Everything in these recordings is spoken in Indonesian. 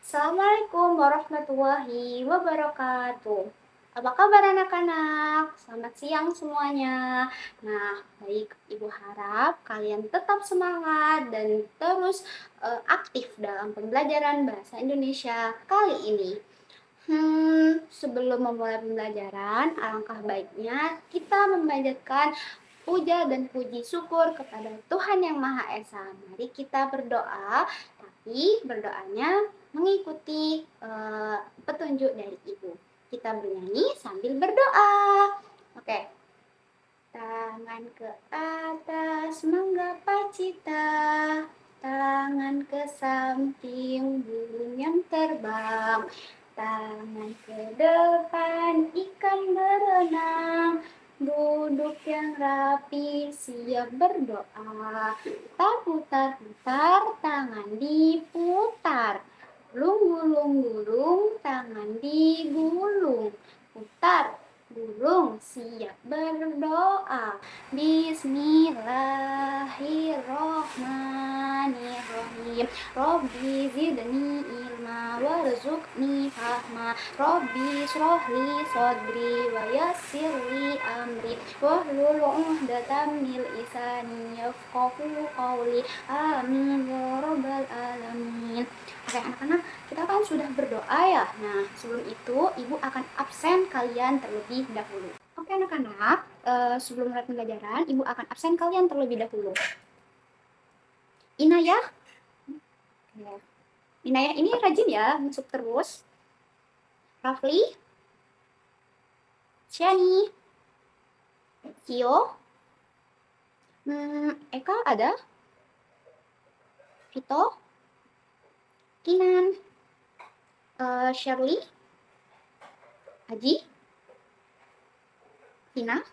Assalamualaikum warahmatullahi wabarakatuh. Apa kabar anak-anak? Selamat siang semuanya. Nah, baik, Ibu harap kalian tetap semangat dan terus aktif dalam pembelajaran bahasa Indonesia kali ini. Sebelum memulai pembelajaran, alangkah baiknya kita memanjatkan puja dan puji syukur kepada Tuhan Yang Maha Esa. Mari kita berdoa, tapi berdoanya mengikuti petunjuk dari Ibu. Kita bernyanyi sambil berdoa. Oke. Tangan ke atas menggapai cita, tangan ke samping burung yang terbang, tangan ke depan ikan berenang, duduk yang rapi siap berdoa, putar-putar tangan diputar, gulung-gulung tangan digulung, putar gulung siap berdoa. Bismillahirrohmanirrohim. Robbi zidni ilma warzuqni fahma. Robbi srohli sodri wa yassirli amri wahlul 'uqdatam min lisani yafqahu qawli. Amin ya rabbal alamin. Oke anak-anak, kita kan sudah berdoa ya. Nah, sebelum itu Ibu akan absen kalian terlebih dahulu. Oke anak-anak, sebelum mulai pembelajaran, Ibu akan absen kalian terlebih dahulu. Inayah, Inayah ini rajin ya, masuk terus. Rafli, Shani, Kio, Eka ada, Vito, Kinan, Shirley, Haji, Tina,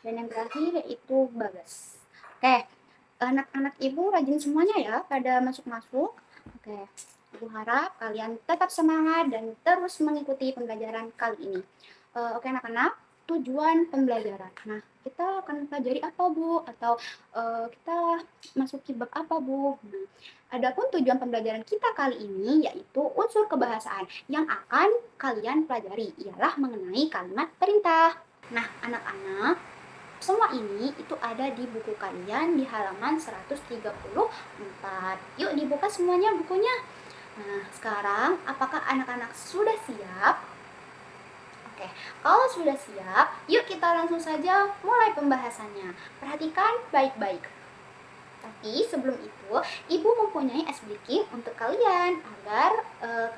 dan yang terakhir yaitu Bagas. Oke, anak-anak Ibu rajin semuanya ya pada masuk-masuk. Oke, Ibu harap kalian tetap semangat dan terus mengikuti pembelajaran kali ini. Oke anak-anak, tujuan pembelajaran. Nah, kita akan pelajari apa Bu? Atau kita masuki bab apa Bu? Nah, adapun tujuan pembelajaran kita kali ini yaitu unsur kebahasaan yang akan kalian pelajari ialah mengenai kalimat perintah. Nah, anak-anak, semua ini itu ada di buku kalian di halaman 134. Yuk dibuka semuanya bukunya. Nah, sekarang apakah anak-anak sudah siap? Oke, kalau sudah siap, yuk kita langsung saja mulai pembahasannya. Perhatikan baik-baik. Tapi sebelum itu, Ibu mempunyai ice breaking untuk kalian agar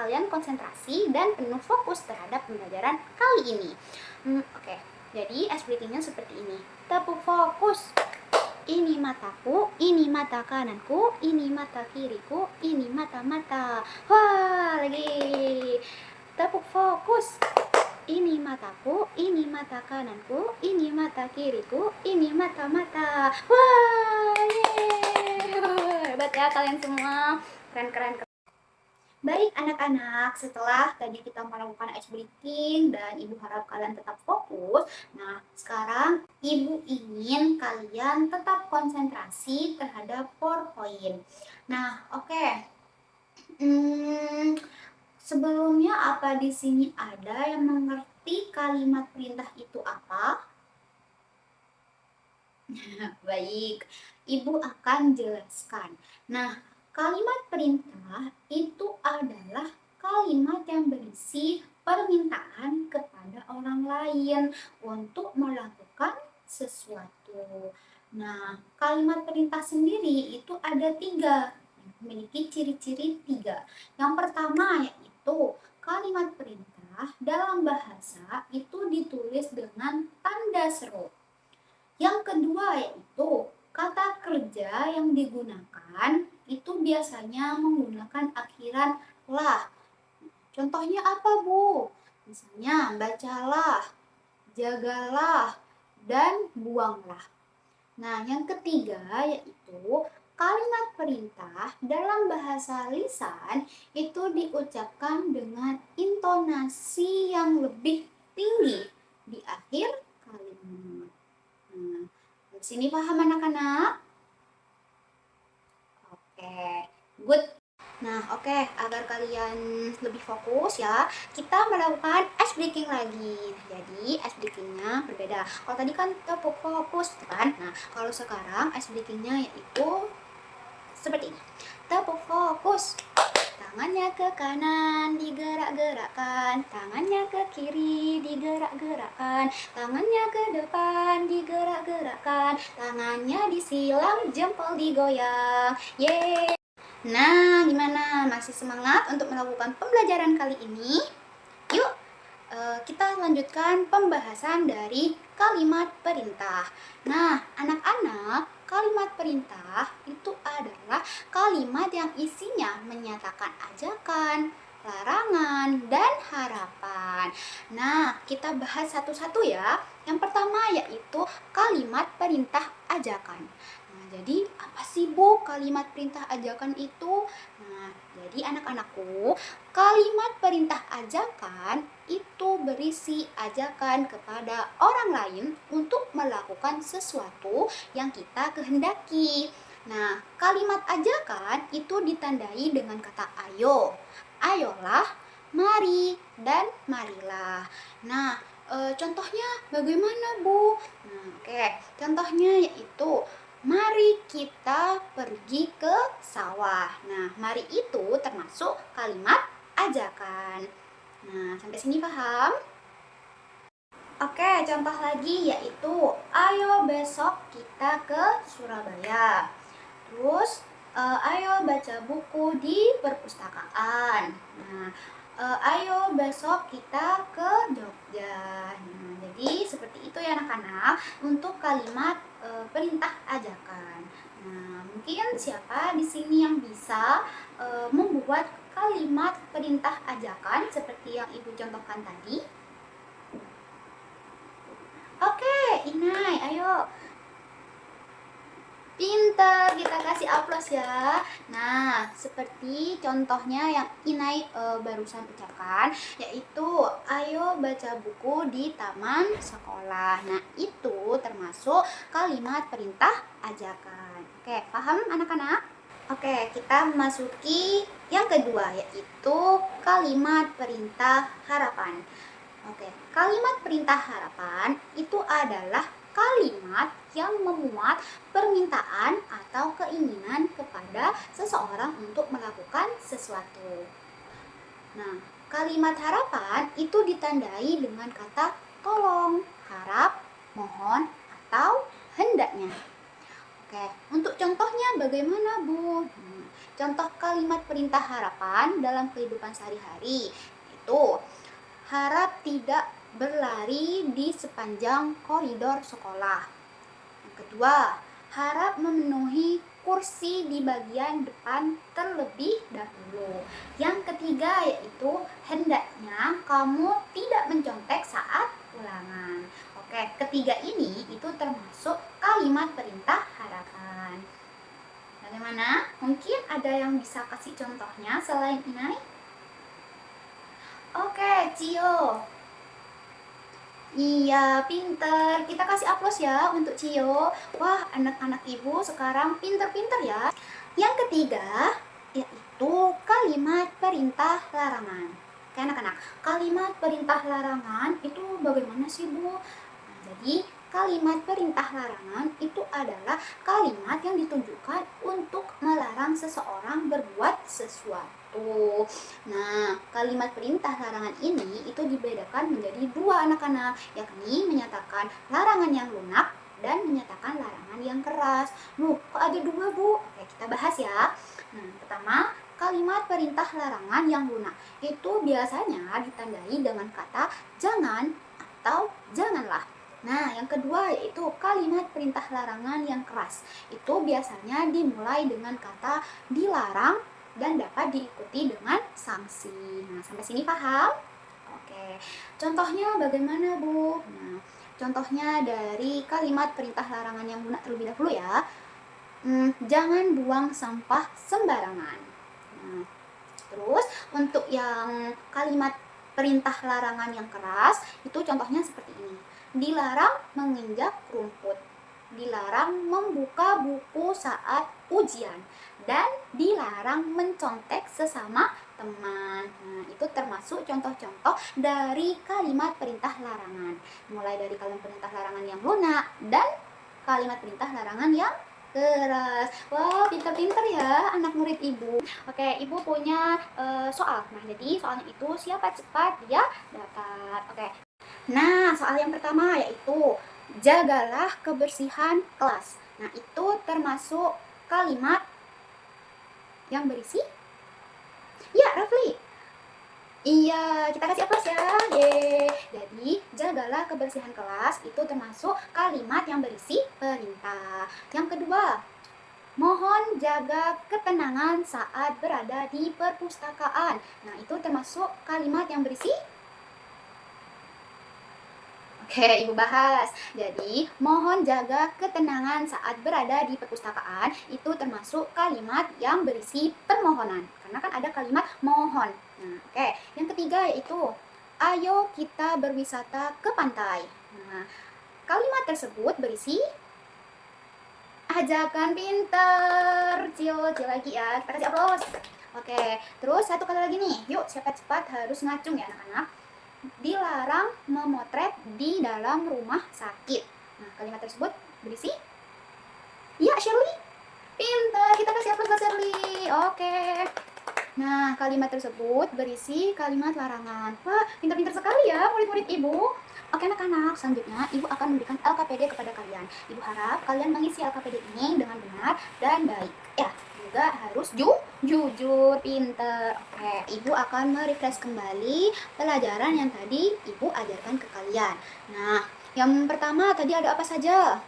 kalian konsentrasi dan penuh fokus terhadap pembelajaran kali ini. Oke, jadi ice breakingnya seperti ini. Tepuk fokus. Ini mataku, ini mata kananku, ini mata kiriku, ini mata-mata. Wah, lagi. Tepuk fokus. Ini mataku, ini mata kananku, ini mata kiriku, ini mata-mata. Wah, yeay. Hebat ya kalian semua. Keren-keren. Baik anak-anak, setelah tadi kita melakukan ice breaking dan Ibu harap kalian tetap fokus. Nah, sekarang Ibu ingin kalian tetap konsentrasi terhadap PowerPoint. Nah, oke. Sebelumnya apa di sini ada yang mengerti kalimat perintah itu apa? Baik, Ibu akan jelaskan. Nah, kalimat perintah itu adalah kalimat yang berisi permintaan kepada orang lain untuk melakukan sesuatu. Nah, kalimat perintah sendiri itu ada 3, memiliki ciri-ciri 3. Yang pertama yaitu kalimat perintah dalam bahasa itu ditulis dengan tanda seru. Yang kedua yaitu kata kerja yang digunakan itu biasanya menggunakan akhiran lah. Contohnya apa Bu? Misalnya bacalah, jagalah, dan buanglah. Nah, yang ketiga yaitu kalimat perintah dalam bahasa lisan itu diucapkan dengan intonasi yang lebih tinggi di akhir kalimat. Nah, di sini paham anak-anak? Oke, good. Nah, oke, agar kalian lebih fokus ya, kita melakukan ice breaking lagi. Jadi, ice breakingnya berbeda. Kalau tadi kan tepuk fokus, kan? Nah, kalau sekarang ice breakingnya yaitu seperti ini. Tepuk fokus. Tangannya ke kanan, digerak-gerakkan. Tangannya ke kiri, digerak-gerakkan. Tangannya ke depan, digerak-gerakkan. Tangannya disilang, jempol digoyang. Yeay! Nah, gimana? Masih semangat untuk melakukan pembelajaran kali ini? Yuk, kita lanjutkan pembahasan dari kalimat perintah. Nah, anak-anak, kalimat perintah itu adalah kalimat yang isinya menyatakan ajakan, larangan, dan harapan. Nah, kita bahas satu-satu ya. Yang pertama yaitu kalimat perintah ajakan. Nah, jadi apa sih Bu kalimat perintah ajakan itu? Nah, jadi anak-anakku, kalimat perintah ajakan itu berisi ajakan kepada orang lain untuk melakukan sesuatu yang kita kehendaki. Nah, kalimat ajakan itu ditandai dengan kata ayo, ayolah, mari, dan marilah. Nah, contohnya bagaimana Bu? Nah, oke, contohnya yaitu mari kita pergi ke sawah. Nah, mari itu termasuk kalimat ajakan. Nah, sampai sini paham? Oke, contoh lagi yaitu ayo besok kita ke Surabaya. Terus ayo baca buku di perpustakaan. Nah, ayo besok kita ke Jogja. Nah, jadi seperti itu ya anak-anak untuk kalimat perintah ajakan. Nah, mungkin siapa di sini yang bisa membuat kalimat perintah ajakan seperti yang Ibu contohkan tadi? Oke, Inai, ayo. Pinter, kita kasih aplaus ya. Nah, seperti contohnya yang Inai barusan ucapkan, yaitu ayo baca buku di taman sekolah. Nah, itu termasuk kalimat perintah ajakan. Oke, paham anak-anak? Oke, kita memasuki yang kedua, yaitu kalimat perintah harapan. Oke, kalimat perintah harapan itu adalah kalimat yang memuat permintaan atau keinginan kepada seseorang untuk melakukan sesuatu. Nah, kalimat harapan itu ditandai dengan kata tolong, harap, mohon, atau hendaknya. Oke, untuk contohnya bagaimana Bu? Contoh kalimat perintah harapan dalam kehidupan sehari-hari itu harap tidak berlari di sepanjang koridor sekolah. Yang kedua, harap memenuhi kursi di bagian depan terlebih dahulu. Yang ketiga yaitu hendaknya kamu tidak mencontek saat ulangan. Oke, ketiga ini itu termasuk kalimat perintah harapan. Bagaimana? Mungkin ada yang bisa kasih contohnya selain Inai? Oke, Cio. Iya, pinter. Kita kasih aplaus ya untuk Cio. Wah, anak-anak ibu sekarang pinter-pinter ya. Yang ketiga, yaitu kalimat perintah larangan. Oke, anak-anak, kalimat perintah larangan itu bagaimana sih, Bu? Nah, jadi, kalimat perintah larangan itu adalah kalimat yang ditujukan untuk melarang seseorang berbuat sesuatu. Nah, kalimat perintah larangan ini itu dibedakan menjadi dua anak-anak, yakni menyatakan larangan yang lunak dan menyatakan larangan yang keras. Kok ada dua, Bu? Oke, kita bahas ya. Nah, pertama, kalimat perintah larangan yang lunak itu biasanya ditandai dengan kata jangan atau janganlah. Nah, yang kedua yaitu kalimat perintah larangan yang keras. Itu biasanya dimulai dengan kata dilarang dan dapat diikuti dengan sanksi. Nah, sampai sini paham? Oke. Contohnya bagaimana, Bu? Nah, contohnya dari kalimat perintah larangan yang lunak terlebih dahulu ya. Jangan buang sampah sembarangan. Nah, terus untuk yang kalimat perintah larangan yang keras, itu contohnya seperti ini. Dilarang menginjak rumput. Dilarang membuka buku saat ujian dan dilarang mencontek sesama teman. Nah, itu termasuk contoh-contoh dari kalimat perintah larangan. Mulai dari kalimat perintah larangan yang lunak dan kalimat perintah larangan yang keras. Wow, pintar-pintar ya anak murid ibu. Oke, ibu punya soal. Nah, jadi soalnya itu siapa cepat dia dapat. Oke. Nah, soal yang pertama yaitu jagalah kebersihan kelas. Nah, itu termasuk kalimat yang berisi ya, Rafli. Iya, kita kasih aplaus ya. Yeay. Jadi, jagalah kebersihan kelas itu termasuk kalimat yang berisi perintah. Yang kedua, mohon jaga ketenangan saat berada di perpustakaan. Nah, itu termasuk kalimat yang berisi Oke, Ibu bahas. Jadi, mohon jaga ketenangan saat berada di perpustakaan itu termasuk kalimat yang berisi permohonan. Karena kan ada kalimat mohon. Nah, oke. Yang ketiga yaitu, ayo kita berwisata ke pantai. Nah, kalimat tersebut berisi ajakan pinter. Cil lagi ya. Kita kasih aplaus. Oke, terus satu kali lagi nih. Yuk, cepat-cepat harus ngacung ya anak-anak. Dilarang memotret di dalam rumah sakit. Nah, kalimat tersebut berisi ya, Shirley. Pintar, kita kasih aplaus buat Shirley. Oke. Nah, kalimat tersebut berisi kalimat larangan. Wah, pintar-pintar sekali ya murid-murid ibu. Oke anak-anak, selanjutnya ibu akan memberikan LKPD kepada kalian. Ibu harap kalian mengisi LKPD ini dengan benar dan baik. Ya, juga harus jujur, pinter. Oke, ibu akan merefresh kembali pelajaran yang tadi ibu ajarkan ke kalian. Nah, yang pertama tadi ada apa saja?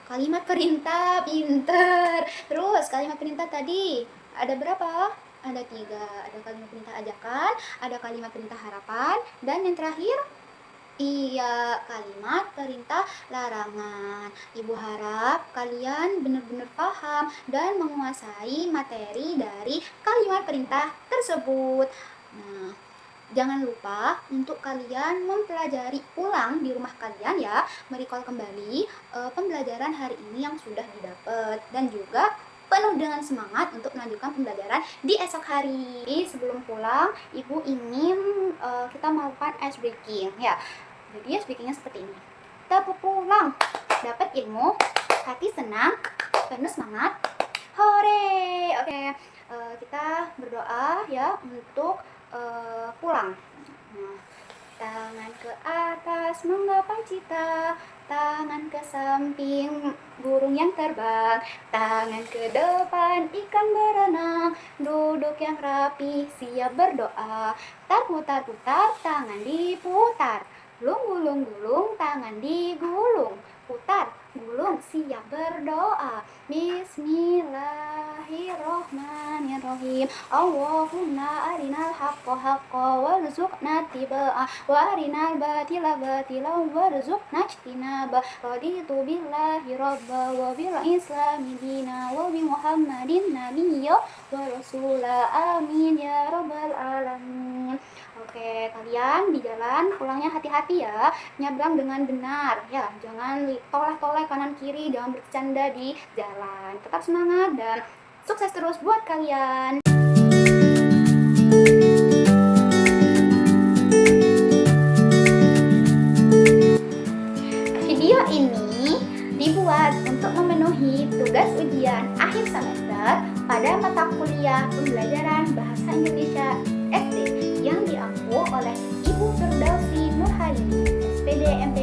Kalimat perintah, pinter. Terus kalimat perintah tadi ada berapa? Ada 3. Ada kalimat perintah ajakan, ada kalimat perintah harapan, dan yang terakhir iya, kalimat perintah larangan. Ibu harap kalian benar-benar paham dan menguasai materi dari kalimat perintah tersebut. Nah, jangan lupa untuk kalian mempelajari ulang di rumah kalian ya, merecall kembali pembelajaran hari ini yang sudah didapat dan juga penuh dengan semangat untuk melanjutkan pembelajaran di esok hari. Sebelum pulang, ibu ingin kita melakukan ice breaking ya. Jadi ice breakingnya seperti ini. Kita pulang dapat ilmu, hati senang, penuh semangat. Hore. Oke, kita berdoa ya untuk pulang. Nah, tangan ke atas menggapai cita, tangan ke samping burung yang terbang, tangan ke depan ikan berenang, duduk yang rapi siap berdoa, putar-putar tangan diputar, gulung-gulung tangan digulung, putar gulung siap berdoa. Bismillahirrohmanirrohim. Allahumma arinal haqqa haqqa warzuqna tibaa wa arinal batila batila warzuqna ijtinaba. Raditu billahi rabba wa bil islami dina wa bi muhammadin nabiyya wa rasula. Amin ya rabbal alamin. Oke, kalian di jalan pulangnya hati-hati ya, nyebrang dengan benar ya, jangan toleh-toleh kanan kiri, jangan bercanda di jalan. Tetap semangat dan sukses terus buat kalian. Video ini dibuat untuk memenuhi tugas ujian akhir semester pada mata kuliah pembelajaran Bahasa Indonesia SD yang diampu oleh Ibu Firdausi Nurhaini, SPD MP